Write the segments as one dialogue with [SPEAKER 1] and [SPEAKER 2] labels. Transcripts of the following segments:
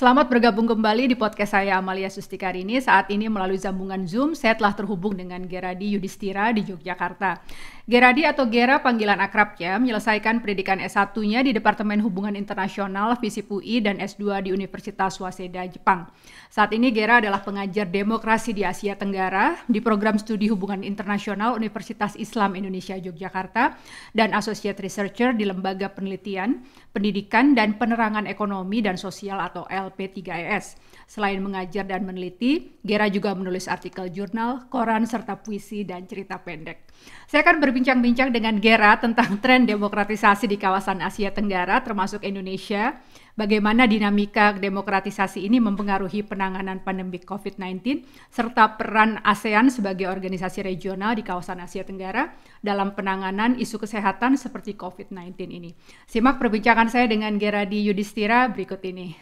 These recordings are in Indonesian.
[SPEAKER 1] Selamat bergabung kembali di podcast saya Amalia Sustikarini. Saat ini melalui sambungan Zoom, saya telah terhubung dengan Geradi Yudhistira di Yogyakarta. Geradi atau Gera panggilan akrabnya menyelesaikan pendidikan S1-nya di Departemen Hubungan Internasional FISIP UI dan S2 di Universitas Waseda, Jepang. Saat ini Gera adalah pengajar demokrasi di Asia Tenggara di program studi hubungan internasional Universitas Islam Indonesia Yogyakarta dan Associate Researcher di Lembaga Penelitian, Pendidikan dan Penerangan Ekonomi dan Sosial atau LP3ES. Selain mengajar dan meneliti, Gera juga menulis artikel jurnal, koran, serta puisi dan cerita pendek. Saya akan berbincang-bincang dengan Gera tentang tren demokratisasi di kawasan Asia Tenggara termasuk Indonesia, bagaimana dinamika demokratisasi ini mempengaruhi penanganan pandemi COVID-19, serta peran ASEAN sebagai organisasi regional di kawasan Asia Tenggara dalam penanganan isu kesehatan seperti COVID-19 ini. Simak perbincangan saya dengan Geradi Yudhistira berikut ini.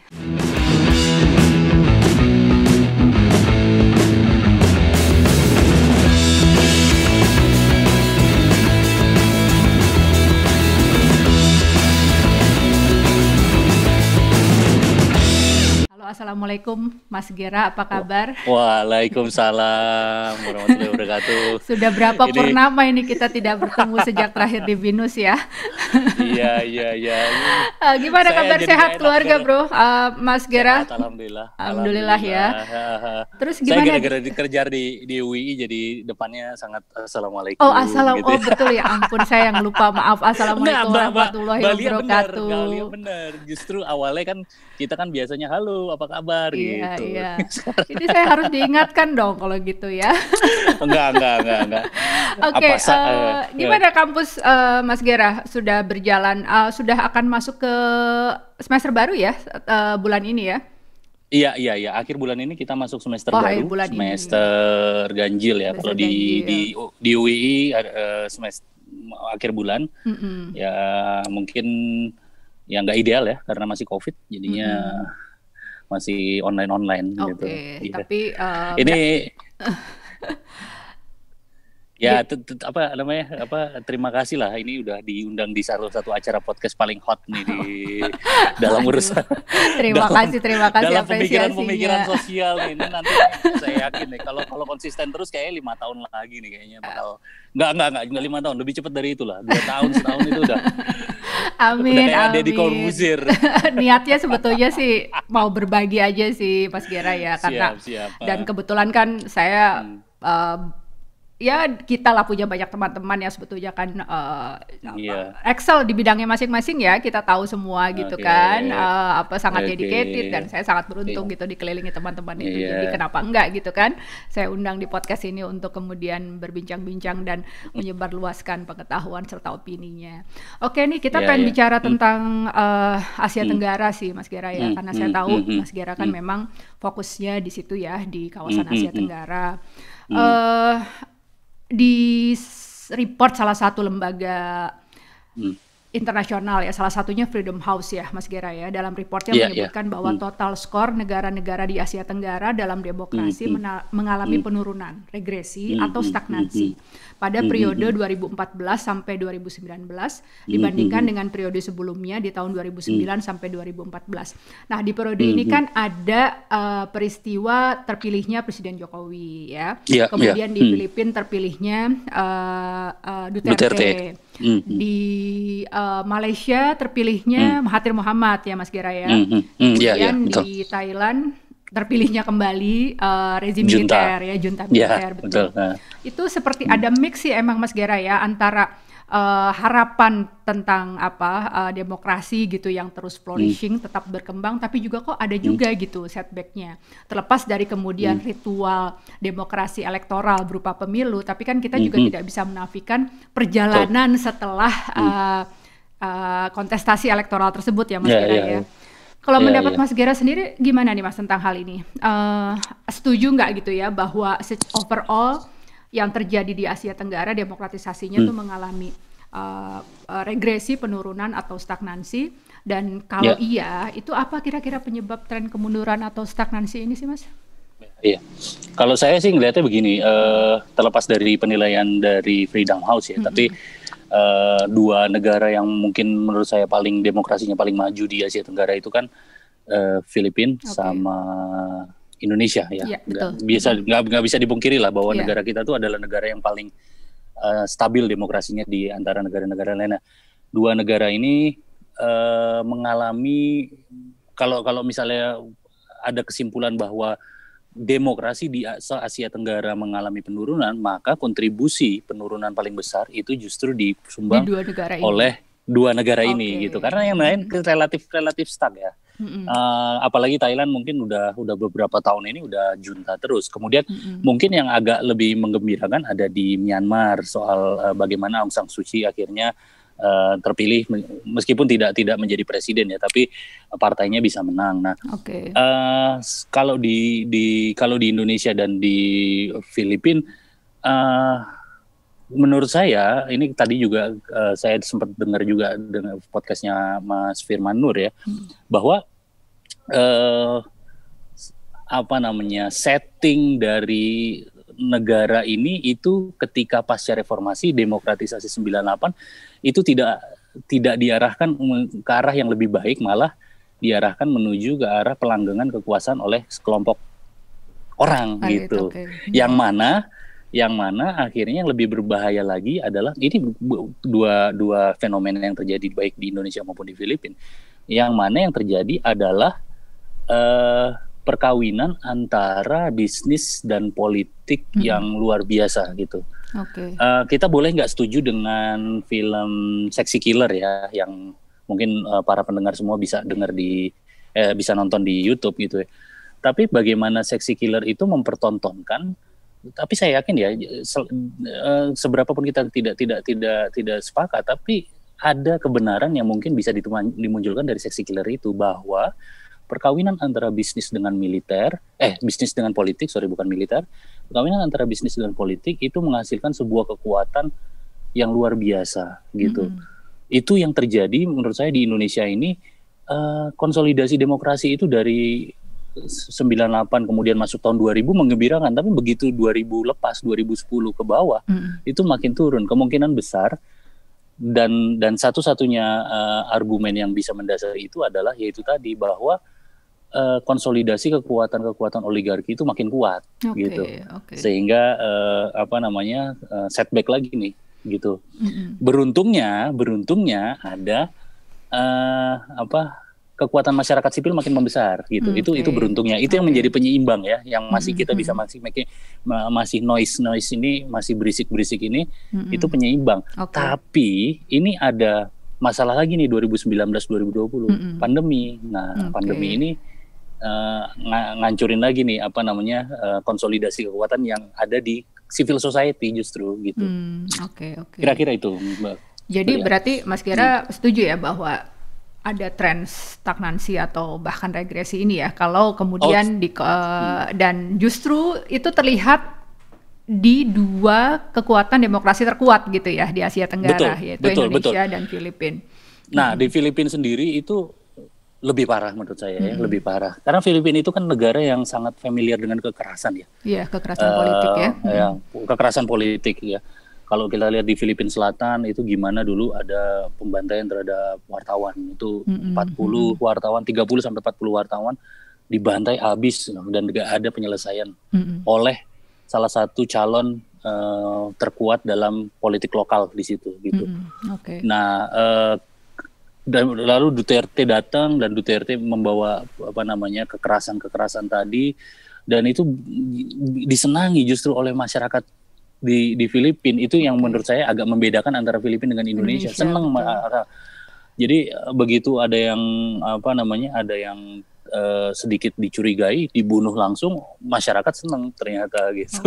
[SPEAKER 1] Assalamualaikum Mas Gera, apa kabar?
[SPEAKER 2] Waalaikumsalam warahmatullahi wabarakatuh.
[SPEAKER 1] Sudah berapa purnama ini kita tidak bertemu sejak terakhir di Binus ya?
[SPEAKER 2] Iya.
[SPEAKER 1] Gimana kabar sehat keluarga bro, Mas Gera?
[SPEAKER 2] Sehat, alhamdulillah.
[SPEAKER 1] Alhamdulillah ya. Terus
[SPEAKER 2] Saya
[SPEAKER 1] gimana?
[SPEAKER 2] gara-gara dikerja di UI jadi depannya sangat assalamualaikum.
[SPEAKER 1] Oh
[SPEAKER 2] gitu.
[SPEAKER 1] Oh betul ya, ampun saya yang lupa, maaf. Assalamualaikum warahmatullahi wabarakatuh.
[SPEAKER 2] Balia benar. Justru awalnya kan kita kan biasanya halo apa kabar gitu.
[SPEAKER 1] Iya. Ini saya harus diingatkan dong kalau gitu ya.
[SPEAKER 2] Enggak.
[SPEAKER 1] Oke, gimana kampus Mas Gera sudah berjalan, sudah akan masuk ke semester baru ya bulan ini ya?
[SPEAKER 2] Iya. Akhir bulan ini kita masuk semester baru, semester ganjil ya. Kalau di UI semester akhir bulan, ya mungkin ya nggak ideal ya karena masih COVID, jadinya masih online gitu.
[SPEAKER 1] Iya. Tapi
[SPEAKER 2] ini ya terima kasih lah, ini udah diundang di salah satu acara podcast paling hot nih di dalam urusan
[SPEAKER 1] terima kasih
[SPEAKER 2] dalam
[SPEAKER 1] apresiasinya.
[SPEAKER 2] pemikiran sosial nih. Ini nanti saya yakin nih kalau konsisten terus kayaknya 5 tahun lagi nih kayaknya bakal enggak 5 tahun, lebih cepat dari itu lah, 2 tahun setahun itu udah.
[SPEAKER 1] Amin.
[SPEAKER 2] Deddy Corbuzier.
[SPEAKER 1] Niatnya sebetulnya sih mau berbagi aja sih Mas Gera ya, karena
[SPEAKER 2] siap.
[SPEAKER 1] Dan kebetulan kan saya ya kita lah punya banyak teman-teman yang sebetulnya kan excel di bidangnya masing-masing ya, kita tahu semua gitu kan, sangat dedicated dan saya sangat beruntung gitu dikelilingi teman-teman itu. Jadi kenapa enggak gitu kan, saya undang di podcast ini untuk kemudian berbincang-bincang dan menyebarluaskan pengetahuan serta opininya. Oke nih kita pengen bicara tentang Asia Tenggara sih Mas Gera ya, karena saya tahu Mas Gera kan memang fokusnya di situ ya, di kawasan Asia Tenggara. Di report salah satu lembaga internasional ya, salah satunya Freedom House ya Mas Gera ya, dalam reportnya menyebutkan bahwa total skor negara-negara di Asia Tenggara dalam demokrasi mengalami penurunan, regresi atau stagnansi pada periode 2014 sampai 2019 dibandingkan dengan periode sebelumnya di tahun 2009 sampai 2014. Nah di periode ini kan ada peristiwa terpilihnya Presiden Jokowi ya, kemudian di Filipina terpilihnya Duterte. Di Malaysia terpilihnya Mahathir Mohamad ya Mas Gera ya. Kemudian di Thailand terpilihnya kembali rezim militer ya, junta militer. Betul. Itu seperti ada mix sih emang Mas Gera ya, antara harapan tentang demokrasi gitu yang terus flourishing, tetap berkembang, tapi juga kok ada juga gitu setbacknya. Terlepas dari kemudian ritual demokrasi elektoral berupa pemilu, tapi kan kita juga tidak bisa menafikan perjalanan setelah kontestasi elektoral tersebut ya Mas Gera ya. Kalau mendapat Mas Gera sendiri gimana nih Mas tentang hal ini? Setuju nggak gitu ya bahwa overall yang terjadi di Asia Tenggara demokratisasinya tuh mengalami regresi, penurunan atau stagnansi, dan kalau iya itu apa kira-kira penyebab tren kemunduran atau stagnansi ini sih Mas?
[SPEAKER 2] Iya, kalau saya sih ngelihatnya begini, terlepas dari penilaian dari Freedom House ya, tapi dua negara yang mungkin menurut saya paling demokrasinya paling maju di Asia Tenggara itu kan Filipina sama Indonesia ya. Nggak bisa dipungkiri lah bahwa negara kita tuh adalah negara yang paling stabil demokrasinya di antara negara-negara lainnya. Dua negara ini mengalami, kalau misalnya ada kesimpulan bahwa demokrasi di Asia Tenggara mengalami penurunan, maka kontribusi penurunan paling besar itu justru disumbang oleh dua negara ini gitu. Karena yang lain relatif stuck ya. Apalagi Thailand mungkin udah beberapa tahun ini udah junta terus. Kemudian mungkin yang agak lebih menggembirakan ada di Myanmar soal bagaimana Aung San Suu Kyi akhirnya terpilih meskipun tidak menjadi presiden ya, tapi partainya bisa menang. Nah, kalau di Indonesia dan di Filipina, menurut saya ini tadi juga saya sempat dengar juga dengan podcastnya Mas Firman Nur ya, bahwa setting dari negara ini itu ketika pasca reformasi demokratisasi 98 itu tidak diarahkan ke arah yang lebih baik, malah diarahkan menuju ke arah pelanggengan kekuasaan oleh sekelompok orang gitu. Yang mana akhirnya yang lebih berbahaya lagi adalah ini dua fenomena yang terjadi baik di Indonesia maupun di Filipina. Yang mana yang terjadi adalah perkawinan antara bisnis dan politik yang luar biasa gitu. Kita boleh nggak setuju dengan film Sexy Killer ya, yang mungkin para pendengar semua bisa dengar bisa nonton di YouTube gitu ya. Tapi bagaimana Sexy Killer itu mempertontonkan, tapi saya yakin ya seberapa pun kita tidak sepakat, tapi ada kebenaran yang mungkin bisa dimunculkan dari Sexy Killer itu, bahwa perkawinan antara bisnis dengan politik, bukan militer. Perkawinan antara bisnis dan politik itu menghasilkan sebuah kekuatan yang luar biasa gitu. Itu yang terjadi menurut saya di Indonesia ini, konsolidasi demokrasi itu dari 98 kemudian masuk tahun 2000 menggembirakan, tapi begitu 2000 lepas 2010 ke bawah itu makin turun kemungkinan besar. Dan satu-satunya argumen yang bisa mendasari itu adalah yaitu tadi, bahwa konsolidasi kekuatan oligarki itu makin kuat gitu. Sehingga setback lagi nih gitu. Beruntungnya ada kekuatan masyarakat sipil makin membesar gitu. Itu beruntungnya. Itu yang menjadi penyeimbang ya, yang masih kita bisa masih noise ini, masih berisik ini, itu penyeimbang. Tapi ini ada masalah lagi nih 2019-2020 pandemi. Nah, pandemi ini ngancurin lagi nih konsolidasi kekuatan yang ada di civil society justru gitu. Kira-kira itu, Mbak.
[SPEAKER 1] Jadi berarti Mas Gera setuju ya bahwa ada tren stagnansi atau bahkan regresi ini ya, kalau kemudian dan justru itu terlihat di dua kekuatan demokrasi terkuat gitu ya di Asia Tenggara, yaitu Indonesia dan Filipina.
[SPEAKER 2] Nah, di Filipina sendiri itu lebih parah menurut saya ya, lebih parah. Karena Filipina itu kan negara yang sangat familiar dengan kekerasan ya.
[SPEAKER 1] Iya, kekerasan politik ya.
[SPEAKER 2] Kekerasan politik ya. Kalau kita lihat di Filipina Selatan itu gimana dulu ada pembantaian terhadap wartawan, itu 40 wartawan, 30 sampai 40 wartawan dibantai habis dan tidak ada penyelesaian oleh salah satu calon terkuat dalam politik lokal di situ gitu. Nah, dan lalu Duterte datang dan Duterte membawa kekerasan tadi, dan itu disenangi justru oleh masyarakat di Filipina. Itu yang menurut saya agak membedakan antara Filipina dengan Indonesia. Senang. Jadi begitu ada yang sedikit dicurigai, dibunuh langsung, masyarakat senang ternyata gitu.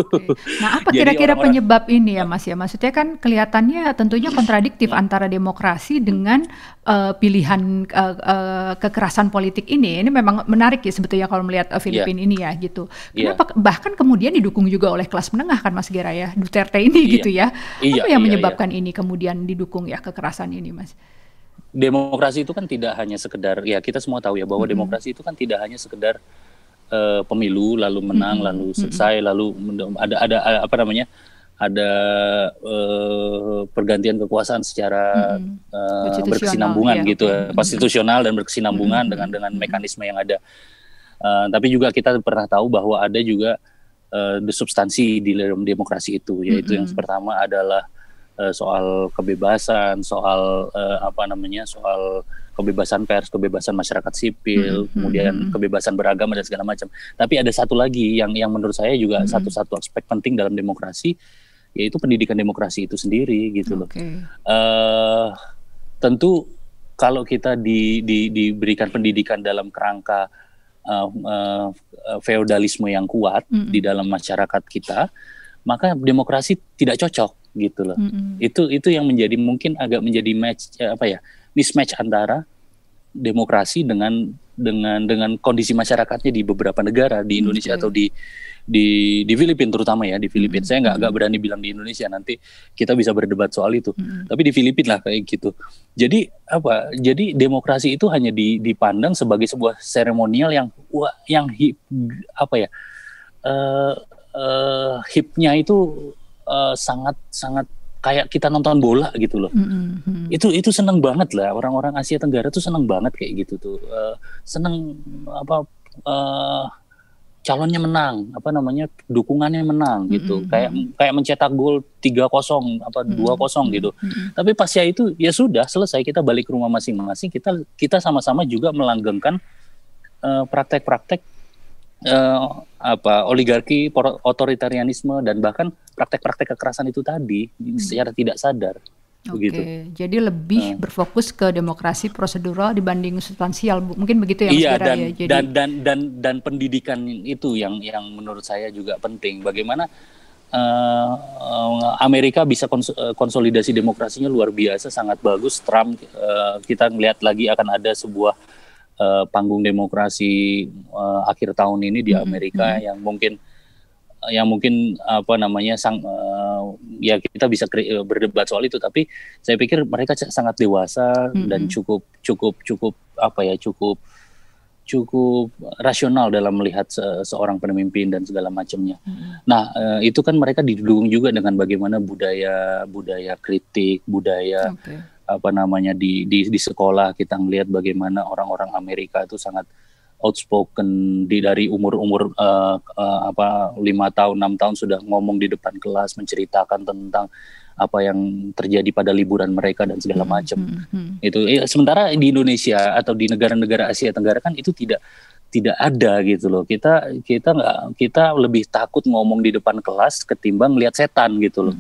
[SPEAKER 1] Nah, apa kira-kira penyebab ini ya Mas ya? Maksudnya kan kelihatannya tentunya kontradiktif antara demokrasi dengan pilihan kekerasan politik ini. Ini memang menarik ya sebetulnya kalau melihat Filipina ini ya gitu. Kenapa bahkan kemudian didukung juga oleh kelas menengah kan Mas Gera ya, Duterte ini gitu ya? Apa yang menyebabkan ini kemudian didukung ya kekerasan ini Mas?
[SPEAKER 2] Demokrasi itu kan tidak hanya sekedar, ya kita semua tahu ya bahwa demokrasi itu kan tidak hanya sekedar pemilu lalu menang lalu selesai lalu ada pergantian kekuasaan secara berkesinambungan gitu, konstitusional dan berkesinambungan dengan mekanisme yang ada. Tapi juga kita pernah tahu bahwa ada juga substansi di dalam demokrasi itu, yaitu yang pertama adalah soal kebebasan, soal soal kebebasan pers, kebebasan masyarakat sipil, kemudian kebebasan beragama dan segala macam. Tapi ada satu lagi yang menurut saya juga satu aspek penting dalam demokrasi, yaitu pendidikan demokrasi itu sendiri gitu loh. Tentu kalau kita diberikan pendidikan dalam kerangka feodalisme yang kuat di dalam masyarakat kita, maka demokrasi tidak cocok gitu loh. Itu yang menjadi mungkin agak menjadi mismatch antara demokrasi dengan kondisi masyarakatnya di beberapa negara, di Indonesia atau di Filipina terutama ya, di Filipina. Saya nggak berani bilang di Indonesia, nanti kita bisa berdebat soal itu. Tapi di Filipina lah kayak gitu. Jadi demokrasi itu hanya dipandang sebagai sebuah seremonial yang hipnya itu sangat kayak kita nonton bola gitu loh. Itu seneng banget lah, orang-orang Asia Tenggara tuh seneng banget kayak gitu tuh. Seneng calonnya menang, dukungannya menang gitu. Kayak mencetak gol 3-0 2-0 gitu. Tapi pasca itu ya sudah selesai, kita balik ke rumah masing-masing, kita sama-sama juga melanggengkan praktek-praktek oligarki, otoritarianisme, dan bahkan praktek-praktek kekerasan itu tadi secara tidak sadar. Begitu.
[SPEAKER 1] Jadi lebih berfokus ke demokrasi prosedural dibanding substansial, mungkin begitu ya Mas Gera ya.
[SPEAKER 2] Dan pendidikan itu yang menurut saya juga penting. Bagaimana Amerika bisa konsolidasi demokrasinya luar biasa, sangat bagus. Trump, kita ngelihat lagi akan ada sebuah panggung demokrasi akhir tahun ini di Amerika yang mungkin ya kita bisa berdebat soal itu, tapi saya pikir mereka sangat dewasa dan cukup rasional dalam melihat seorang pemimpin dan segala macamnya. Nah, itu kan mereka didukung juga dengan bagaimana budaya kritik, budaya di sekolah kita ngelihat bagaimana orang-orang Amerika itu sangat outspoken, dari umur 5 tahun 6 tahun sudah ngomong di depan kelas, menceritakan tentang apa yang terjadi pada liburan mereka dan segala macam. Itu sementara di Indonesia atau di negara-negara Asia Tenggara kan itu tidak ada gitu loh. Kita lebih takut ngomong di depan kelas ketimbang lihat setan gitu loh.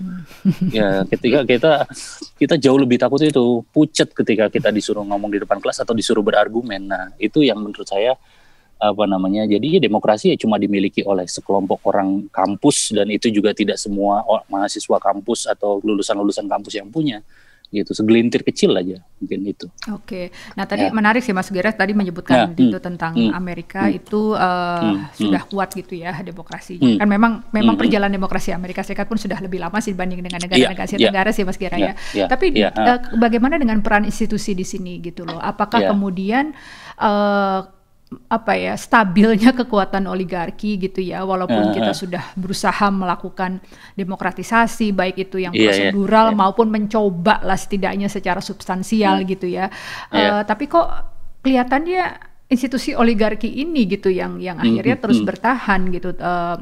[SPEAKER 2] Ya, ketika kita jauh lebih takut itu, pucet ketika kita disuruh ngomong di depan kelas atau disuruh berargumen. Nah, itu yang menurut saya jadi demokrasi ya cuma dimiliki oleh sekelompok orang kampus, dan itu juga tidak semua mahasiswa kampus atau lulusan kampus yang punya. Gitu, segelintir kecil aja mungkin itu.
[SPEAKER 1] Nah tadi menarik sih Mas Gera tadi menyebutkan itu tentang Amerika itu sudah kuat gitu ya demokrasinya. Kan memang perjalanan demokrasi Amerika Serikat pun sudah lebih lama sih dibanding dengan negara-negara Asia Tenggara sih Mas Gera ya. Tapi bagaimana dengan peran institusi di sini gitu loh? Apakah kemudian stabilnya kekuatan oligarki gitu ya, walaupun kita sudah berusaha melakukan demokratisasi baik itu yang prosedural maupun mencoba lah setidaknya secara substansial gitu ya, tapi kok kelihatannya institusi oligarki ini gitu yang akhirnya terus bertahan gitu.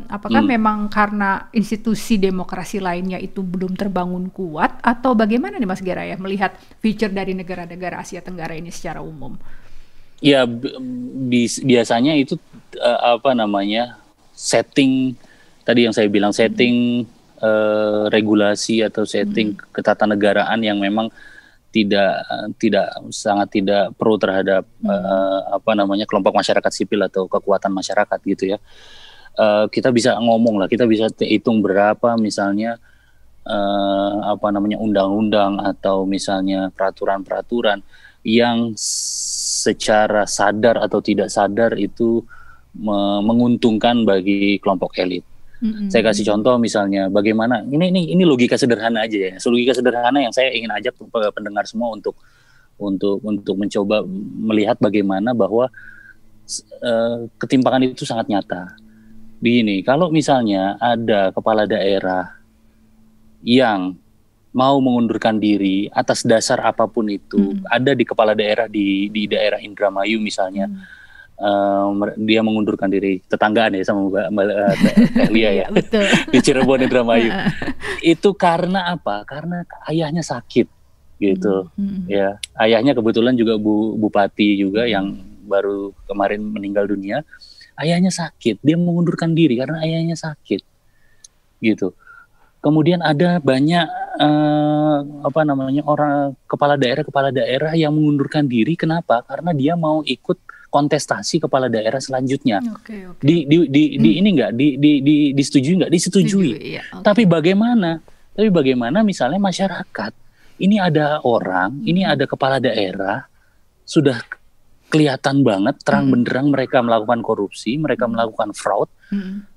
[SPEAKER 1] Apakah memang karena institusi demokrasi lainnya itu belum terbangun kuat, atau bagaimana nih Mas Gera ya melihat feature dari negara-negara Asia Tenggara ini secara umum?
[SPEAKER 2] Ya biasanya itu setting tadi yang saya bilang, setting regulasi atau setting ketatanegaraan yang memang sangat tidak pro terhadap kelompok masyarakat sipil atau kekuatan masyarakat gitu ya. Kita bisa ngomong lah, kita bisa hitung berapa misalnya undang-undang atau misalnya peraturan-peraturan yang secara sadar atau tidak sadar itu menguntungkan bagi kelompok elit. Saya kasih contoh misalnya bagaimana ini logika sederhana aja ya. Logika sederhana yang saya ingin ajak pendengar semua untuk mencoba melihat bagaimana bahwa ketimpangan itu sangat nyata. Begini, kalau misalnya ada kepala daerah yang mau mengundurkan diri atas dasar apapun itu, ada di kepala daerah di daerah Indramayu misalnya, dia mengundurkan diri, tetanggaan ya sama Mbak Tehlia ya,
[SPEAKER 1] betul.
[SPEAKER 2] di Cirebon Indramayu. Itu karena apa? Karena ayahnya sakit gitu, ya. Ayahnya kebetulan juga bupati juga yang baru kemarin meninggal dunia. Ayahnya sakit, dia mengundurkan diri karena ayahnya sakit, gitu. Kemudian ada banyak orang kepala daerah yang mengundurkan diri. Kenapa? Karena dia mau ikut kontestasi kepala daerah selanjutnya.
[SPEAKER 1] Okay.
[SPEAKER 2] Ini enggak disetujui nggak? Disetujui.
[SPEAKER 1] Iya, okay.
[SPEAKER 2] Tapi bagaimana misalnya masyarakat ini ada orang, ini ada kepala daerah sudah kelihatan banget terang benderang mereka melakukan korupsi, mereka melakukan fraud.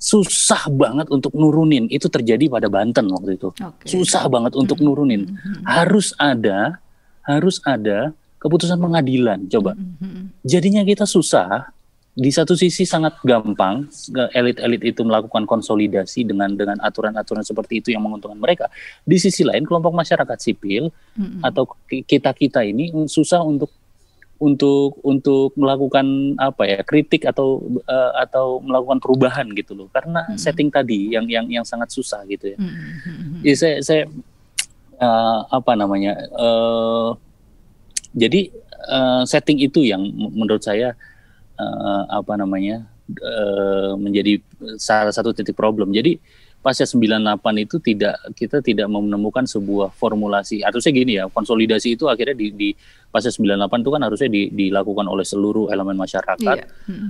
[SPEAKER 2] Susah banget untuk nurunin. Itu terjadi pada Banten waktu itu. Susah banget untuk nurunin. Harus ada keputusan pengadilan. Coba. Jadinya kita susah. Di satu sisi sangat gampang elit-elit itu melakukan konsolidasi dengan aturan-aturan seperti itu yang menguntungkan mereka. Di sisi lain kelompok masyarakat sipil atau kita ini susah untuk melakukan kritik atau melakukan perubahan gitu loh, karena setting tadi yang sangat susah gitu ya. Jadi jadi setting itu yang menurut saya menjadi salah satu titik problem. Jadi pasca 98 itu kita tidak menemukan sebuah formulasi. Harusnya gini ya, konsolidasi itu akhirnya di pasca 98 itu kan harusnya dilakukan oleh seluruh elemen masyarakat.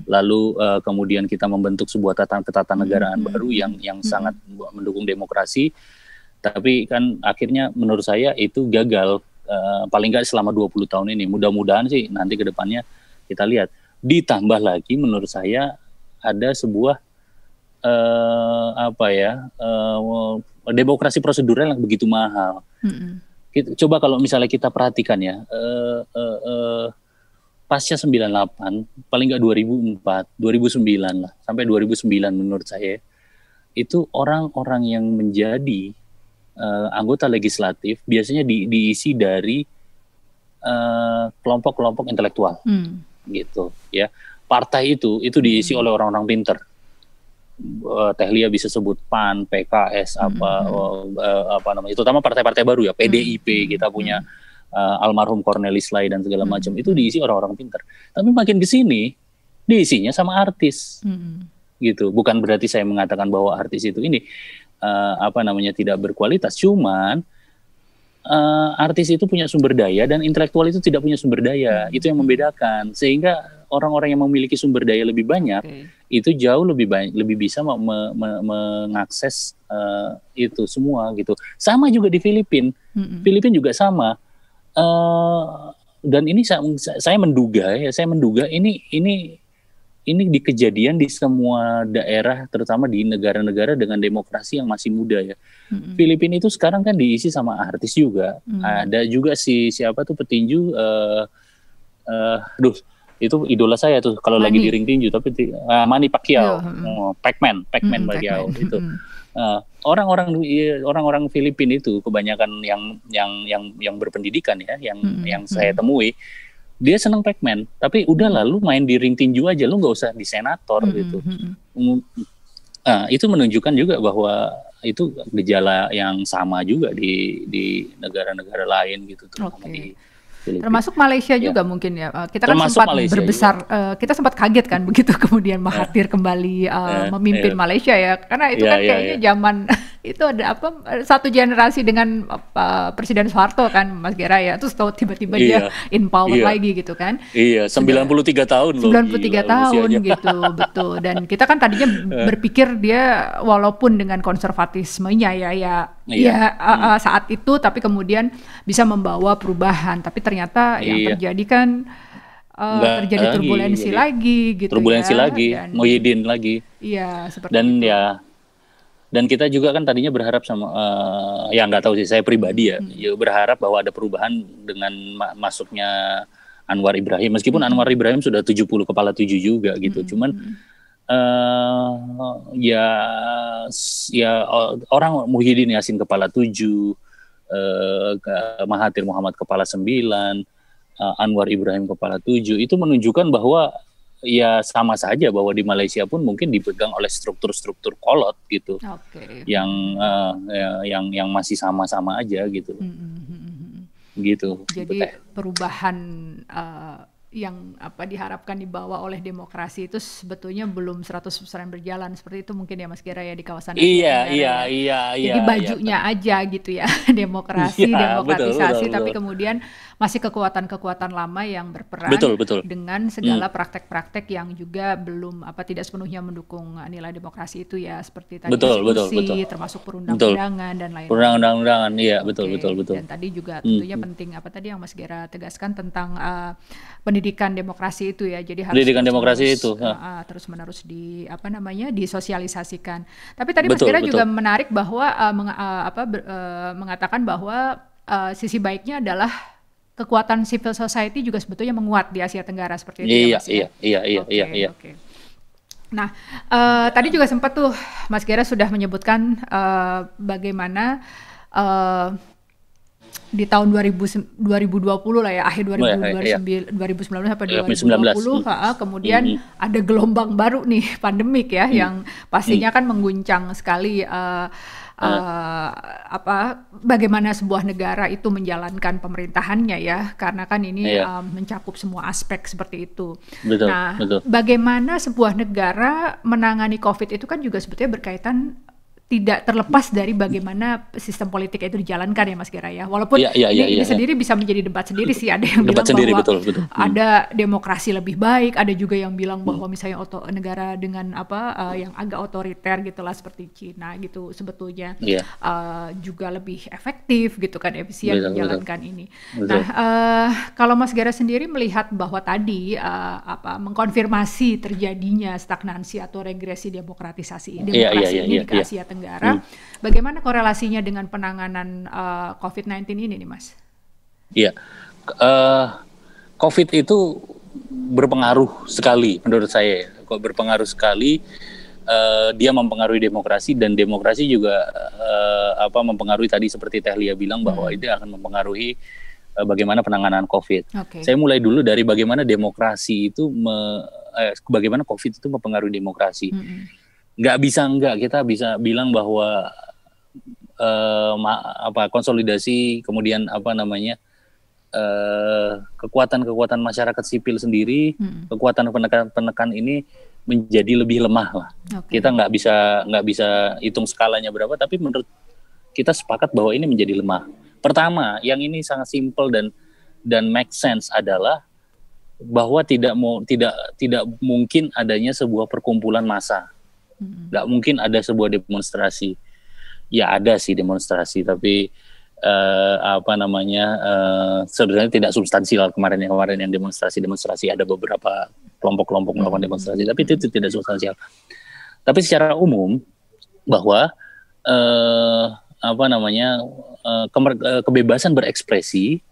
[SPEAKER 2] Lalu kemudian kita membentuk sebuah ketatanegaraan baru yang sangat mendukung demokrasi. Tapi kan akhirnya menurut saya itu gagal, paling nggak selama 20 tahun ini. Mudah-mudahan sih nanti ke depannya kita lihat. Ditambah lagi menurut saya ada sebuah demokrasi prosedural yang begitu mahal. Coba kalau misalnya kita perhatikan ya, pasca 98, paling nggak 2004, 2009 lah, sampai 2009 menurut saya, itu orang-orang yang menjadi anggota legislatif biasanya diisi dari kelompok-kelompok intelektual, gitu ya. Partai itu diisi oleh orang-orang pinter. Tehlia bisa sebut PAN, PKS, terutama partai-partai baru ya, PDIP, kita punya almarhum Cornelis Lai dan segala macam, itu diisi orang-orang pintar. Tapi makin ke sini diisinya sama artis, gitu. Bukan berarti saya mengatakan bahwa artis itu ini tidak berkualitas, cuman artis itu punya sumber daya dan intelektual itu tidak punya sumber daya. Itu yang membedakan, sehingga orang-orang yang memiliki sumber daya lebih banyak itu jauh lebih bisa mengakses itu semua gitu. Sama juga di Filipina. Filipina juga sama. Dan ini saya menduga ini di kejadian di semua daerah, terutama di negara-negara dengan demokrasi yang masih muda ya. Filipina itu sekarang kan diisi sama artis juga. Ada juga siapa tuh petinju, itu idola saya tuh kalau lagi di ring tinju, tapi Manny Pacquiao, Pac-Man Pacquiao itu. Orang-orang Filipina itu kebanyakan yang berpendidikan ya, yang saya temui, dia senang Pac-Man, tapi udah lalu main di ring tinju aja, lu nggak usah di senator gitu. Itu menunjukkan juga bahwa itu gejala yang sama juga di negara-negara lain gitu, terutama di Filipina.
[SPEAKER 1] Termasuk Malaysia juga mungkin ya. Kita kan sempat berbesar, kita sempat kaget kan begitu kemudian Mahathir kembali memimpin Malaysia ya, karena itu kan kayaknya zaman itu ada satu generasi dengan Presiden Soeharto kan, Mas Gera ya, terus tiba-tiba dia in power lagi gitu kan.
[SPEAKER 2] 93 tahun loh.
[SPEAKER 1] 93 tahun gitu, betul. Dan kita kan tadinya berpikir dia walaupun dengan konservatismenya saat itu, tapi kemudian bisa membawa perubahan. Tapi ternyata yang terjadi kan terjadi turbulensi lagi gitu.
[SPEAKER 2] Turbulensi lagi, Muhyiddin lagi.
[SPEAKER 1] Iya, seperti
[SPEAKER 2] itu. Dan kita juga kan tadinya berharap sama, nggak tahu sih, saya pribadi ya berharap bahwa ada perubahan dengan masuknya Anwar Ibrahim. Meskipun Anwar Ibrahim sudah 70 kepala 7 juga gitu. Cuman Ya orang Muhyiddin Yassin kepala 7, Mahathir Muhammad kepala 9, Anwar Ibrahim kepala 7, itu menunjukkan bahwa ya sama saja bahwa di Malaysia pun mungkin dipegang oleh struktur-struktur kolot gitu, yang masih sama-sama aja gitu, gitu.
[SPEAKER 1] Jadi perubahan yang diharapkan dibawa oleh demokrasi itu sebetulnya belum 100% berjalan seperti itu mungkin ya Mas Gera ya di kawasan
[SPEAKER 2] Iya.
[SPEAKER 1] Jadi bajunya aja gitu ya demokrasi, demokratisasi, betul, tapi kemudian masih kekuatan-kekuatan lama yang berperan dengan segala praktek-praktek yang juga belum tidak sepenuhnya mendukung nilai demokrasi itu ya, seperti tadi diskusi, termasuk perundang-undangan dan lain-lain.
[SPEAKER 2] Perundang-undangan, iya, betul.
[SPEAKER 1] Dan tadi juga tentunya penting tadi yang Mas Gera tegaskan tentang pendidikan demokrasi itu ya, jadi harus terus-menerus disosialisasikan. Tapi tadi Mas Gera juga menarik bahwa mengatakan bahwa sisi baiknya adalah kekuatan civil society juga sebetulnya menguat di Asia Tenggara seperti itu ya Mas ya? Iya. Nah, tadi juga sempat tuh Mas Gera sudah menyebutkan bagaimana di tahun 2020 lah ya, akhir 2019 sampai 2020 kemudian ada gelombang baru nih pandemik ya, yang pastinya kan mengguncang sekali bagaimana sebuah negara itu menjalankan pemerintahannya ya, karena kan ini mencakup semua aspek seperti itu. Betul. Bagaimana sebuah negara menangani COVID itu kan juga sebetulnya berkaitan, tidak terlepas dari bagaimana sistem politik itu dijalankan ya Mas Gera ya. Walaupun ini sendiri bisa menjadi debat sendiri sih. Ada yang bilang bahwa ada demokrasi lebih baik, ada juga yang bilang bahwa misalnya negara dengan yang agak otoriter gitulah seperti Cina gitu sebetulnya juga lebih efektif gitu kan, efisien menjalankan ini. Nah, kalau Mas Gera sendiri melihat bahwa tadi mengkonfirmasi terjadinya stagnansi atau regresi demokrasi ini di Asia Tenggara. Bagaimana korelasinya dengan penanganan COVID-19 ini nih Mas?
[SPEAKER 2] Iya, COVID itu berpengaruh sekali menurut saya. Berpengaruh sekali, dia mempengaruhi demokrasi, dan demokrasi juga mempengaruhi tadi seperti Teh Lia bilang bahwa itu akan mempengaruhi bagaimana penanganan COVID. Saya mulai dulu dari bagaimana demokrasi itu, bagaimana COVID itu mempengaruhi demokrasi. Kita bisa bilang bahwa konsolidasi, kemudian kekuatan masyarakat sipil sendiri, kekuatan penekan ini menjadi lebih lemah lah. Kita nggak bisa hitung skalanya berapa, tapi menurut kita sepakat bahwa ini menjadi lemah. Pertama, yang ini sangat simple dan make sense adalah bahwa tidak mungkin adanya sebuah perkumpulan massa. Nggak mungkin ada sebuah demonstrasi. Ya ada sih demonstrasi, tapi sebenarnya tidak substansial. Kemarin yang demonstrasi ada beberapa kelompok melakukan demonstrasi, tapi itu tidak substansial. Tapi secara umum bahwa kebebasan berekspresi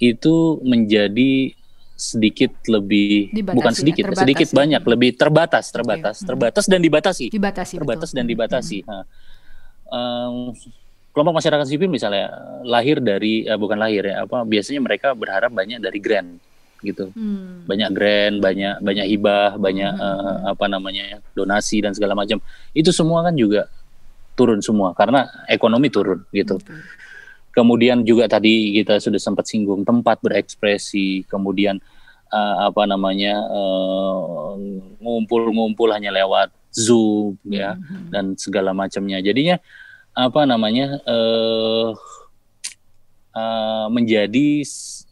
[SPEAKER 2] itu menjadi sedikit lebih banyak lebih terbatas dan dibatasi. Kelompok masyarakat sipil misalnya biasanya mereka berharap banyak dari grant gitu, banyak grant, banyak hibah, banyak donasi dan segala macam. Itu semua kan juga turun semua karena ekonomi turun gitu. Kemudian juga tadi kita sudah sempat singgung tempat berekspresi, kemudian ngumpul hanya lewat Zoom ya, dan segala macamnya. Jadinya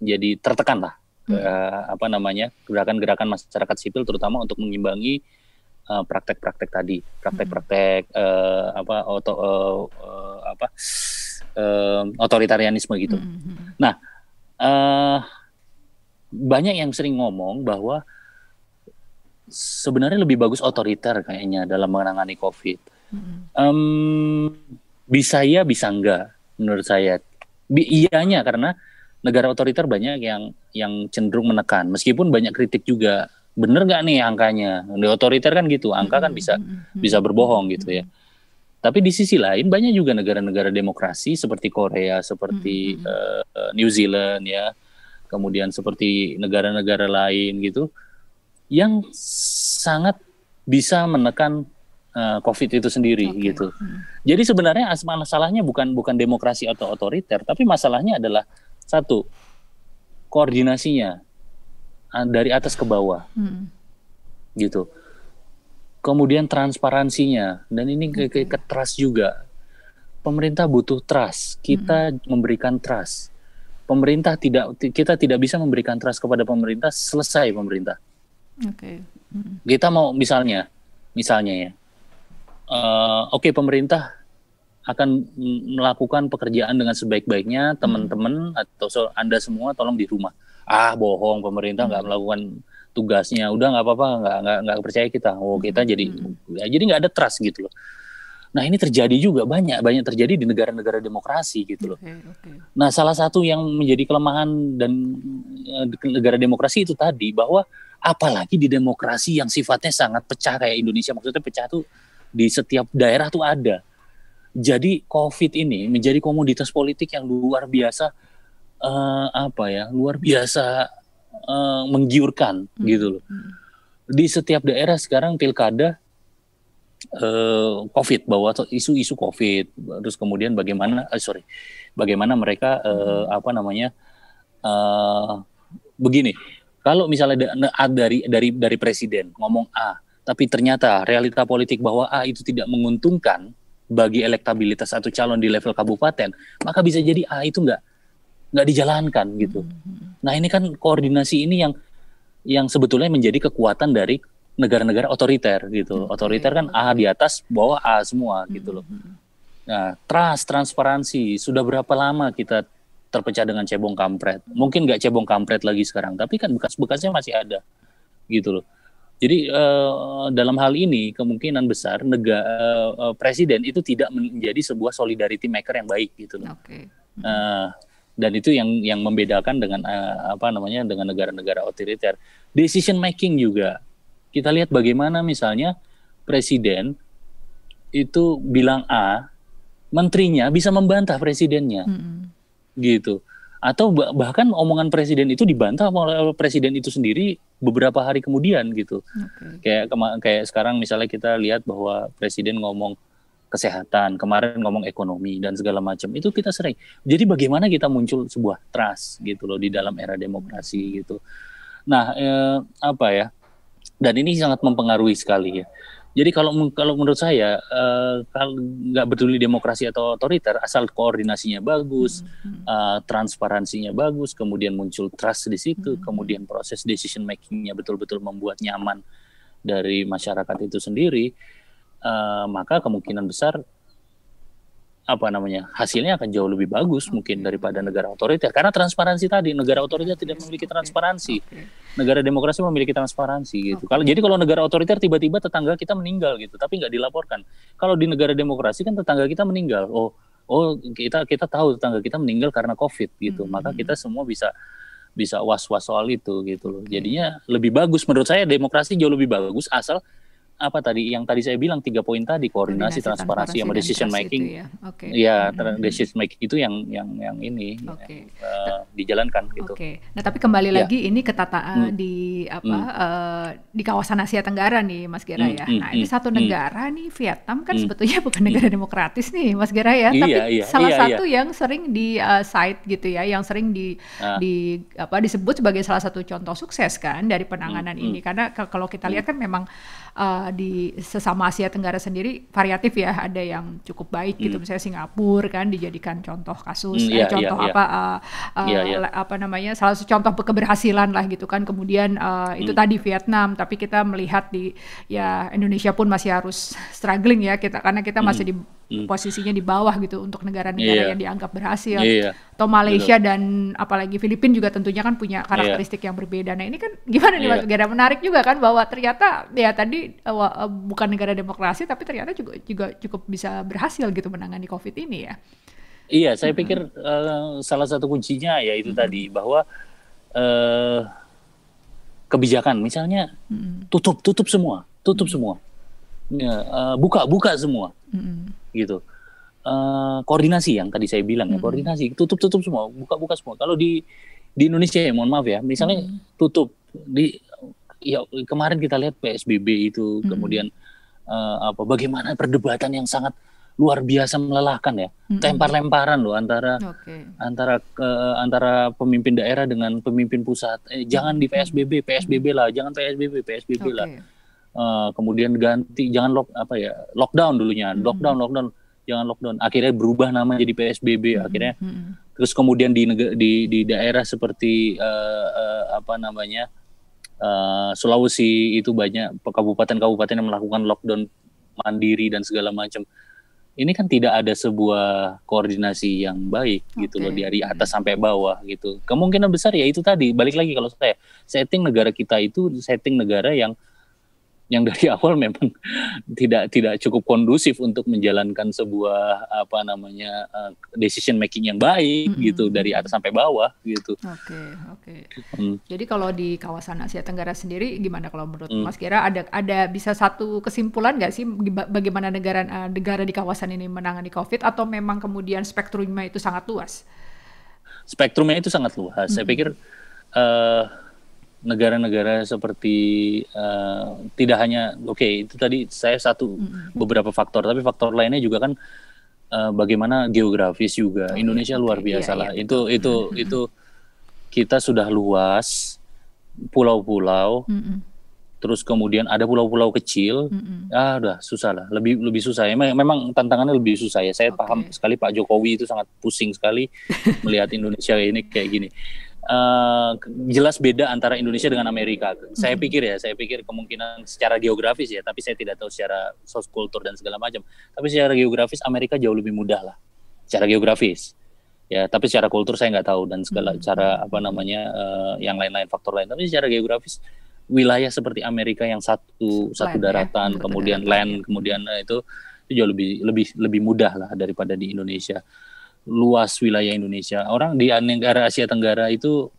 [SPEAKER 2] jadi tertekan lah gerakan-gerakan masyarakat sipil, terutama untuk mengimbangi praktek-praktek tadi, otoritarianisme gitu. Nah, banyak yang sering ngomong bahwa sebenarnya lebih bagus otoriter kayaknya dalam menangani COVID. Bisa ya, bisa enggak menurut saya. Iyanya karena negara otoriter banyak yang cenderung menekan, meskipun banyak kritik juga bener nggak nih angkanya? Di otoriter kan gitu, angka kan bisa berbohong gitu ya. Tapi di sisi lain banyak juga negara-negara demokrasi seperti Korea, seperti New Zealand ya, kemudian seperti negara-negara lain gitu, yang sangat bisa menekan COVID itu sendiri gitu. Jadi sebenarnya masalahnya bukan demokrasi atau otoriter, tapi masalahnya adalah satu, koordinasinya dari atas ke bawah, gitu. Kemudian transparansinya, dan ini ke trust juga. Pemerintah butuh trust, kita memberikan trust. Kita tidak bisa memberikan trust kepada pemerintah selesai pemerintah. Kita mau misalnya ya, pemerintah akan melakukan pekerjaan dengan sebaik-baiknya, teman-teman atau Anda semua tolong di rumah. Bohong, pemerintah nggak melakukan tugasnya, udah nggak apa-apa, nggak percaya kita. Kita jadi nggak ada trust gitu loh. Nah ini terjadi juga banyak terjadi di negara-negara demokrasi gitu loh. Nah salah satu yang menjadi kelemahan dan negara demokrasi itu tadi, bahwa apalagi di demokrasi yang sifatnya sangat pecah kayak Indonesia, maksudnya pecah tuh di setiap daerah tuh ada. Jadi COVID ini menjadi komoditas politik yang luar biasa luar biasa menggiurkan gitu loh. Di setiap daerah sekarang pilkada COVID, bahwa isu-isu COVID, terus kemudian bagaimana mereka begini, kalau misalnya dari presiden ngomong A, tapi ternyata realita politik bahwa A itu tidak menguntungkan bagi elektabilitas satu calon di level kabupaten, maka bisa jadi A itu nggak dijalankan gitu. Nah ini kan koordinasi ini yang sebetulnya menjadi kekuatan dari negara-negara otoriter gitu. Otoriter kan A di atas, bawah A semua gitu loh. Nah, transparansi, sudah berapa lama kita terpecah dengan cebong kampret? Mungkin nggak cebong kampret lagi sekarang, tapi kan bekas-bekasnya masih ada gitu loh. Jadi dalam hal ini kemungkinan besar presiden itu tidak menjadi sebuah solidarity maker yang baik gitu loh. Dan itu yang membedakan dengan dengan negara-negara otoriter. Decision making juga. Kita lihat bagaimana misalnya presiden itu bilang A, menterinya bisa membantah presidennya, gitu. Atau bahkan omongan presiden itu dibantah oleh presiden itu sendiri beberapa hari kemudian, gitu. Kayak sekarang misalnya kita lihat bahwa presiden ngomong kesehatan, kemarin ngomong ekonomi dan segala macam, itu kita sering. Jadi bagaimana kita muncul sebuah trust gitu loh di dalam era demokrasi gitu. Nah, dan ini sangat mempengaruhi sekali ya. Jadi kalau menurut saya kalau nggak peduli demokrasi atau otoriter, asal koordinasinya bagus, transparansinya bagus, kemudian muncul trust di situ, kemudian proses decision makingnya betul-betul membuat nyaman dari masyarakat itu sendiri, maka kemungkinan besar hasilnya akan jauh lebih bagus mungkin daripada negara otoriter, karena transparansi tadi. Negara otoriter tidak memiliki transparansi, negara demokrasi memiliki transparansi gitu. Jadi kalau negara otoriter tiba-tiba tetangga kita meninggal gitu, tapi nggak dilaporkan. Kalau di negara demokrasi kan tetangga kita meninggal, kita tahu tetangga kita meninggal karena COVID gitu, maka kita semua bisa was-was soal itu gitu loh. Jadinya lebih bagus menurut saya, demokrasi jauh lebih bagus asal yang tadi saya bilang 3 poin tadi, koordinasi, transparansi, sama decision making. Decision making itu yang dijalankan gitu.
[SPEAKER 1] Nah, tapi kembali lagi ini ketataan di kawasan Asia Tenggara nih, Mas Gera ya. Nah, ini satu negara nih, Vietnam kan sebetulnya bukan negara demokratis nih, Mas Gera ya, tapi salah satu yang sering di cite gitu ya, yang sering disebut sebagai salah satu contoh sukses kan dari penanganan ini. Karena kalau kita lihat kan memang di sesama Asia Tenggara sendiri variatif ya, ada yang cukup baik gitu, misalnya Singapura kan dijadikan contoh kasus, salah satu contoh keberhasilan lah gitu kan. Kemudian itu tadi Vietnam, tapi kita melihat Indonesia pun masih harus struggling ya karena kita masih di posisinya di bawah gitu untuk negara-negara yang dianggap berhasil. Atau Malaysia dan apalagi Filipina juga tentunya kan punya karakteristik yang berbeda. Nah ini kan gimana nih Mas Gera, menarik juga kan bahwa ternyata tadi bukan negara demokrasi tapi ternyata juga cukup bisa berhasil gitu menangani COVID ini ya.
[SPEAKER 2] Iya, saya pikir salah satu kuncinya ya itu tadi, bahwa kebijakan, misalnya tutup semua, buka semua, gitu. Koordinasi yang tadi saya bilang ya, koordinasi, tutup semua, buka semua. Kalau di Indonesia ya, mohon maaf ya, misalnya tutup kemarin kita lihat PSBB itu, kemudian bagaimana perdebatan yang sangat luar biasa melelahkan ya, lempar-lemparan loh antara pemimpin daerah dengan pemimpin pusat. Jangan di PSBB lah, jangan PSBB lah. Kemudian ganti, jangan lockdown dulunya, lockdown, jangan lockdown. Akhirnya berubah nama jadi PSBB. Akhirnya terus kemudian di daerah seperti Sulawesi itu banyak kabupaten-kabupaten yang melakukan lockdown mandiri dan segala macam. Ini kan tidak ada sebuah koordinasi yang baik gitu loh, dari atas sampai bawah gitu. Kemungkinan besar ya itu tadi, balik lagi kalau saya, setting negara kita itu setting negara yang dari awal memang tidak cukup kondusif untuk menjalankan sebuah decision making yang baik gitu, dari atas sampai bawah gitu.
[SPEAKER 1] Oke. Jadi kalau di kawasan Asia Tenggara sendiri gimana kalau menurut Mas Gera, ada bisa satu kesimpulan nggak sih bagaimana negara di kawasan ini menangani COVID, atau memang kemudian spektrumnya itu sangat luas?
[SPEAKER 2] Spektrumnya itu sangat luas. Saya pikir negara-negara seperti tidak hanya itu tadi saya beberapa faktor, tapi faktor lainnya juga kan bagaimana geografis juga. Indonesia luar biasa lah. Itu kita sudah luas, pulau-pulau, terus kemudian ada pulau-pulau kecil. Udah susah lah, lebih susah ya. Memang tantangannya lebih susah ya. Saya paham sekali Pak Jokowi itu sangat pusing sekali melihat Indonesia ini kayak gini. Jelas beda antara Indonesia dengan Amerika. Saya pikir kemungkinan secara geografis ya, tapi saya tidak tahu secara source kultur dan segala macam. Tapi secara geografis Amerika jauh lebih mudah lah, secara geografis. Ya, tapi secara kultur saya nggak tahu dan segala cara yang lain-lain faktor lain. Tapi secara geografis wilayah seperti Amerika yang satu daratan, kemudian land, kemudian itu jauh lebih mudah lah daripada di Indonesia. Luas wilayah Indonesia. Orang di negara Asia Tenggara itu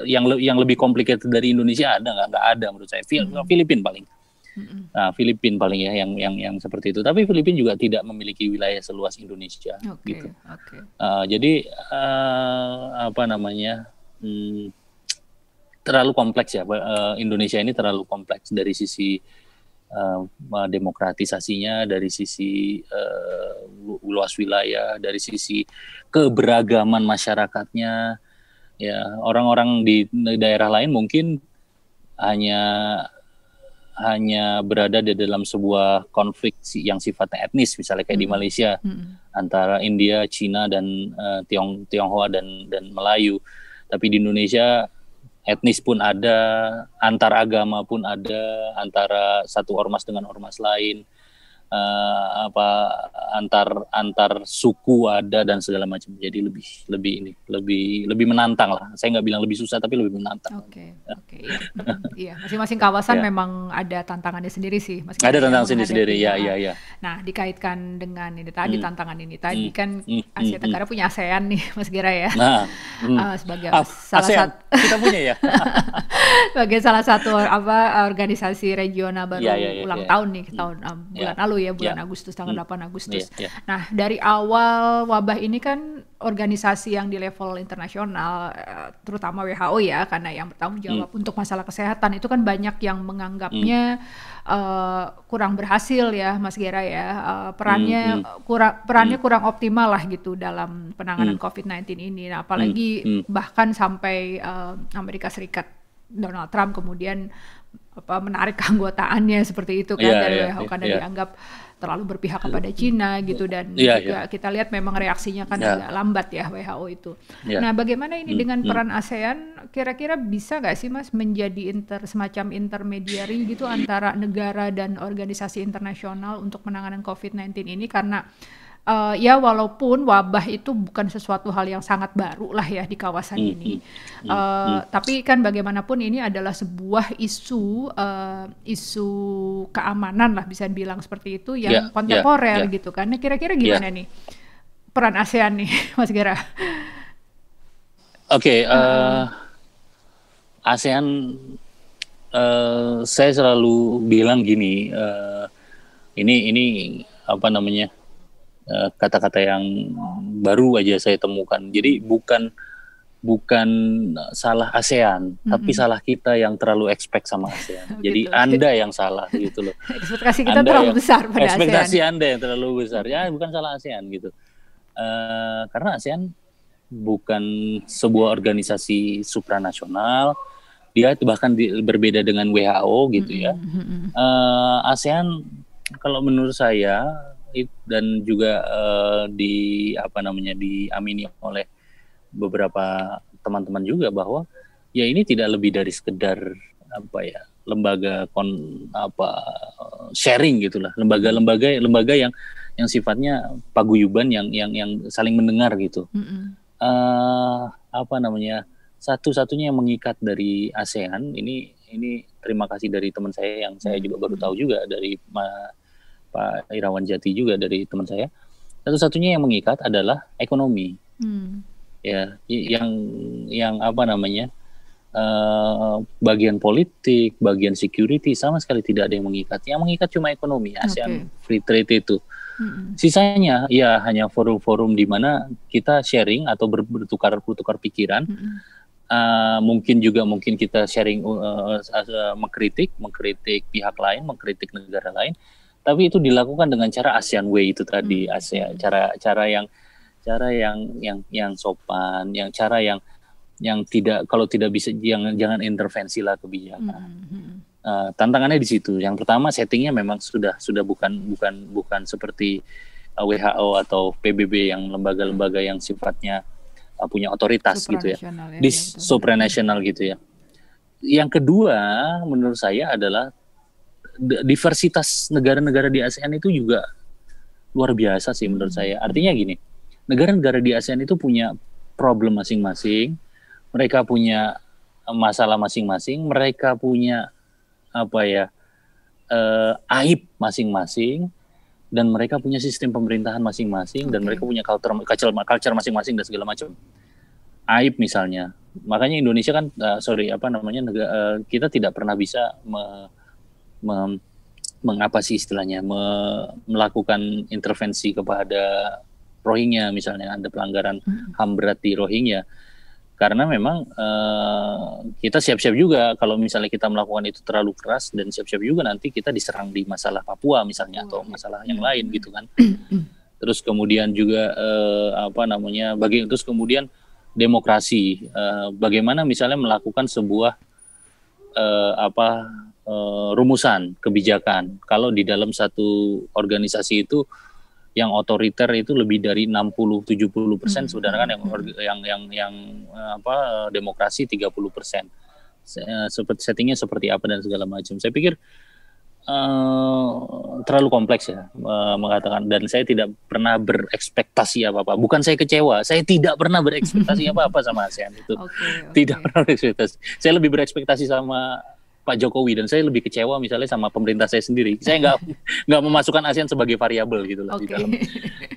[SPEAKER 2] yang lebih complicated dari Indonesia ada nggak ada menurut saya. Filipina paling. Nah, Filipina paling ya yang seperti itu. Tapi Filipina juga tidak memiliki wilayah seluas Indonesia gitu. Jadi terlalu kompleks ya. Indonesia ini terlalu kompleks dari sisi demokratisasinya, dari sisi luas wilayah, dari sisi keberagaman masyarakatnya. Ya, orang-orang di daerah lain mungkin hanya berada di dalam sebuah konflik yang sifatnya etnis, misalnya kayak di Malaysia antara India, Cina dan Tionghoa dan Melayu. Tapi di Indonesia etnis pun ada, antar agama pun ada, antara satu ormas dengan ormas lain, antar suku ada dan segala macam. Jadi lebih menantang lah. Saya nggak bilang lebih susah, tapi lebih menantang.
[SPEAKER 1] Iya, masing-masing kawasan memang ada tantangannya sendiri sih.
[SPEAKER 2] Ada tantangan sendiri. Ya.
[SPEAKER 1] Nah, dikaitkan dengan ini tadi, tantangan ini tadi kan Asia Tenggara punya ASEAN nih, Mas Gera ya. Sebagai salah satu
[SPEAKER 2] kita punya ya.
[SPEAKER 1] Sebagai salah satu organisasi regional baru ulang tahun nih, bulan lalu ya, bulan Agustus, tanggal 8 Agustus. Nah, dari awal wabah ini kan organisasi yang di level internasional, terutama WHO ya, karena yang bertanggung jawab untuk masalah kesehatan, itu kan banyak yang menganggapnya kurang berhasil ya, Mas Gera ya, perannya kurang optimal lah gitu dalam penanganan COVID-19 ini. Nah, apalagi bahkan sampai Amerika Serikat, Donald Trump kemudian menarik keanggotaannya seperti itu kan dari WHO karena dianggap terlalu berpihak kepada Cina gitu, dan juga kita lihat memang reaksinya kan agak lambat ya WHO itu. Nah, bagaimana ini dengan peran ASEAN, kira-kira bisa nggak sih Mas menjadi semacam intermediary gitu antara negara dan organisasi internasional untuk penanganan COVID-19 ini, karena ya walaupun wabah itu bukan sesuatu hal yang sangat baru lah ya di kawasan ini, tapi kan bagaimanapun ini adalah sebuah isu keamanan lah, bisa dibilang seperti itu, yang kontemporer gitu kan. Nah, kira-kira gimana nih peran ASEAN nih, Mas Gera?
[SPEAKER 2] ASEAN, saya selalu bilang gini, ini apa namanya, kata-kata yang baru aja saya temukan. Jadi bukan salah ASEAN, tapi salah kita yang terlalu expect sama ASEAN. Jadi
[SPEAKER 1] Gitu.
[SPEAKER 2] Anda yang salah gitu loh.
[SPEAKER 1] Ekspektasi kita terlalu besar pada
[SPEAKER 2] ekspektasi
[SPEAKER 1] ASEAN.
[SPEAKER 2] Anda yang terlalu besar. Ya bukan salah ASEAN gitu. Karena ASEAN bukan sebuah organisasi supranasional, dia bahkan berbeda dengan WHO gitu ya. ASEAN kalau menurut saya dan juga diamini oleh beberapa teman-teman juga bahwa ya ini tidak lebih dari sekedar lembaga sharing gitulah, lembaga yang sifatnya paguyuban yang saling mendengar gitu. Satu-satunya yang mengikat dari ASEAN ini terima kasih dari teman saya yang saya juga baru tahu juga dari Pak Irawan Jati juga dari teman saya. Satu-satunya yang mengikat adalah ekonomi. Ya, yang bagian politik, bagian security sama sekali tidak ada yang mengikat. Yang mengikat cuma ekonomi. ASEAN Free Trade itu. Sisanya ya hanya forum-forum di mana kita sharing atau bertukar pikiran. Mungkin kita sharing mengkritik pihak lain, mengkritik negara lain. Tapi itu dilakukan dengan cara ASEAN Way itu tadi, ASEAN cara yang sopan, cara yang tidak bisa jangan intervensi lah kebijakan. Tantangannya di situ. Yang pertama settingnya memang sudah bukan seperti WHO atau PBB yang lembaga-lembaga yang sifatnya punya otoritas gitu ya, supranasional gitu ya. Yang kedua menurut saya adalah diversitas negara-negara di ASEAN itu juga luar biasa sih menurut saya. Artinya gini, negara-negara di ASEAN itu punya problem masing-masing, mereka punya masalah masing-masing, mereka punya aib masing-masing, dan mereka punya sistem pemerintahan masing-masing, dan mereka punya culture masing-masing dan segala macam. Aib misalnya, makanya Indonesia kan kita tidak pernah bisa melakukan intervensi kepada Rohingya misalnya, ada pelanggaran HAM berat di Rohingya. Karena memang kita siap-siap juga kalau misalnya kita melakukan itu terlalu keras, dan siap-siap juga nanti kita diserang di masalah Papua misalnya atau masalah yang lain gitu kan. Terus kemudian juga terus kemudian demokrasi, bagaimana misalnya melakukan sebuah rumusan kebijakan kalau di dalam satu organisasi itu yang otoriter itu lebih dari 60-70%, sedangkan yang demokrasi 30%. Seperti settingnya seperti apa dan segala macam. Saya pikir terlalu kompleks ya mengatakan, dan saya tidak pernah berekspektasi apa-apa. Bukan saya kecewa, saya tidak pernah berekspektasi apa-apa sama ASEAN itu. Tidak pernah berekspektasi. Saya lebih berekspektasi sama Pak Jokowi, dan saya lebih kecewa misalnya sama pemerintah saya sendiri. Saya nggak memasukkan ASEAN sebagai variabel gitu lah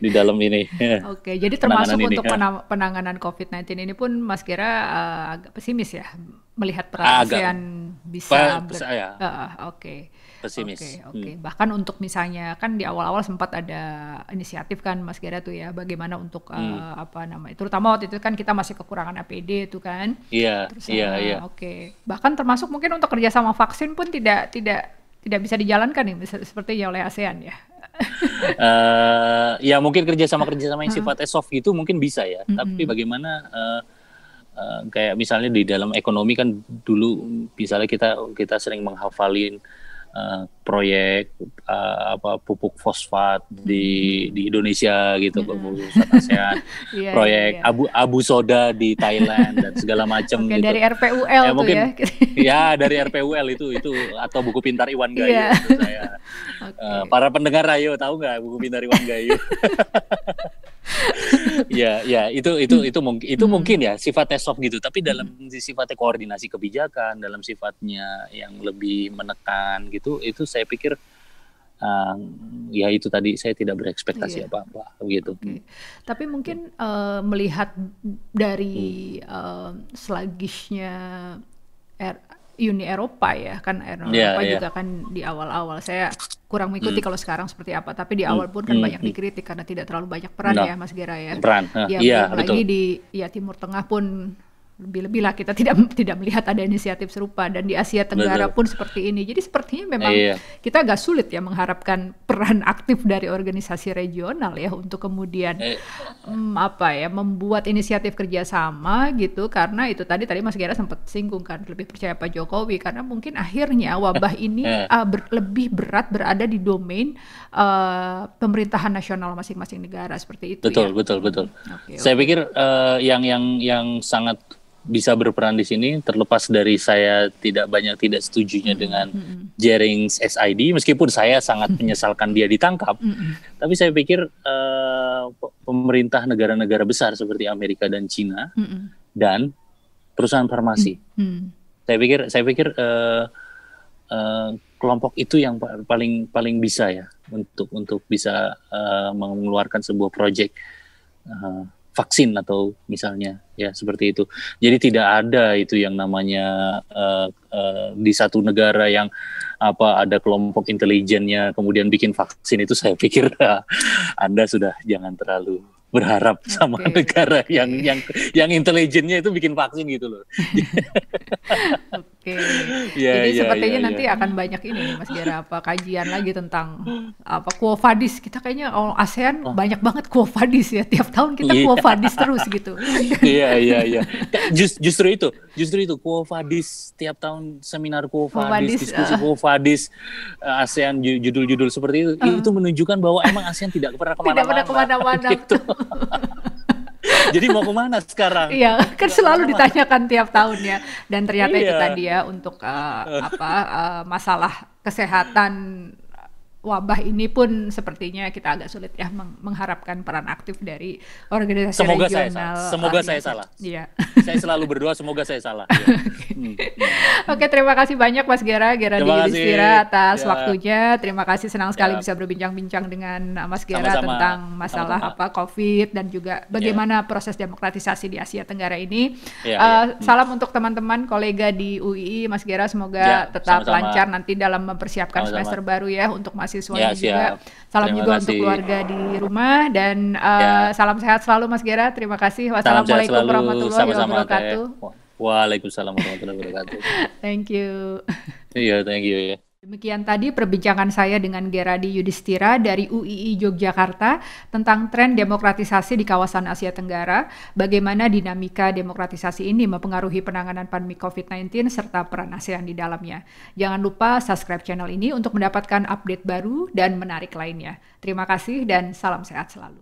[SPEAKER 2] di dalam ini.
[SPEAKER 1] Jadi termasuk untuk penanganan COVID-19 ini pun Mas Gera agak pesimis ya melihat peran ASEAN bisa pesimis. Bahkan untuk misalnya kan di awal-awal sempat ada inisiatif kan Mas Gera tuh ya, bagaimana untuk terutama waktu itu kan kita masih kekurangan APD itu kan.
[SPEAKER 2] Iya.
[SPEAKER 1] Bahkan termasuk mungkin untuk kerjasama vaksin pun tidak bisa dijalankan nih sepertinya oleh ASEAN ya.
[SPEAKER 2] Ya mungkin kerjasama yang sifatnya soft gitu mungkin bisa ya. Tapi bagaimana kayak misalnya di dalam ekonomi kan dulu misalnya kita sering menghafalin proyek pupuk fosfat di Indonesia gitu, fosfat ASEAN, proyek Abu Soda di Thailand dan segala macam gitu.
[SPEAKER 1] Dari RPUL tuh mungkin,
[SPEAKER 2] ya dari RPUL itu atau buku pintar Iwan Gayo. Saya para pendengar Rayo tahu nggak buku pintar Iwan Gayo? Ya itu mungkin ya sifatnya soft gitu, tapi dalam sifatnya koordinasi kebijakan, dalam sifatnya yang lebih menekan gitu, itu saya pikir ya itu tadi saya tidak berekspektasi apa-apa gitu.
[SPEAKER 1] Tapi mungkin melihat dari sluggishnya Uni Eropa ya kan, Eropa juga kan di awal-awal saya kurang mengikuti kalau sekarang seperti apa, tapi di awal pun kan banyak dikritik karena tidak terlalu banyak peran ya Mas Gera ya. Belum lagi di Timur Tengah pun lebih-lebih lah kita tidak melihat ada inisiatif serupa, dan di Asia Tenggara pun seperti ini. Jadi sepertinya memang kita agak sulit ya mengharapkan peran aktif dari organisasi regional ya untuk kemudian membuat inisiatif kerjasama gitu, karena itu tadi Mas Gera sempat singgung kan, lebih percaya Pak Jokowi karena mungkin akhirnya wabah ini lebih berat berada di domain pemerintahan nasional masing-masing negara seperti itu.
[SPEAKER 2] Betul. Saya pikir yang sangat bisa berperan di sini, terlepas dari saya tidak setujunya dengan Jerings SID, meskipun saya sangat menyesalkan dia ditangkap, tapi saya pikir pemerintah negara-negara besar seperti Amerika dan Cina dan perusahaan farmasi, saya pikir kelompok itu yang paling bisa ya untuk bisa mengeluarkan sebuah proyek vaksin atau misalnya ya seperti itu. Jadi tidak ada itu yang namanya di satu negara yang ada kelompok intelijennya kemudian bikin vaksin. Itu saya pikir Anda sudah jangan terlalu berharap sama negara yang intelijennya itu bikin vaksin gitu loh.
[SPEAKER 1] Jadi sepertinya nanti akan banyak ini nih Mas Gera, kajian lagi tentang Quo Vadis. Kita kayaknya ASEAN banyak banget Quo Vadis ya, tiap tahun kita Quo Vadis terus gitu.
[SPEAKER 2] Iya. Justru itu Quo Vadis, tiap tahun seminar Quo Vadis, diskusi Quo Vadis, ASEAN judul-judul seperti itu menunjukkan bahwa emang ASEAN tidak pernah kemana-mana. Gitu. Jadi mau kemana sekarang?
[SPEAKER 1] Iya, kan selalu ditanyakan tiap tahun ya. Dan ternyata itu tadi ya untuk masalah kesehatan wabah ini pun sepertinya kita agak sulit ya mengharapkan peran aktif dari organisasi regional.
[SPEAKER 2] Semoga saya salah.
[SPEAKER 1] Iya.
[SPEAKER 2] Saya selalu berdoa semoga saya salah.
[SPEAKER 1] Oke, terima kasih banyak Mas Gera Yudhistira atas waktunya. Terima kasih, senang sekali bisa berbincang-bincang dengan Mas Gera tentang masalah COVID dan juga bagaimana proses demokratisasi di Asia Tenggara ini. Salam untuk teman-teman kolega di UII, Mas Gera, semoga tetap lancar nanti dalam mempersiapkan semester baru ya untuk mahasiswanya juga. Salam juga untuk keluarga di rumah dan salam sehat selalu Mas Gera. Terima kasih. Wassalamualaikum warahmatullahi wabarakatuh.
[SPEAKER 2] Waalaikumsalam warahmatullahi wabarakatuh.
[SPEAKER 1] Thank you.
[SPEAKER 2] Iya, thank you ya.
[SPEAKER 1] Demikian tadi perbincangan saya dengan Geradi Yudhistira dari UII Yogyakarta tentang tren demokratisasi di kawasan Asia Tenggara, bagaimana dinamika demokratisasi ini mempengaruhi penanganan pandemi COVID-19 serta peran ASEAN di dalamnya. Jangan lupa subscribe channel ini untuk mendapatkan update baru dan menarik lainnya. Terima kasih dan salam sehat selalu.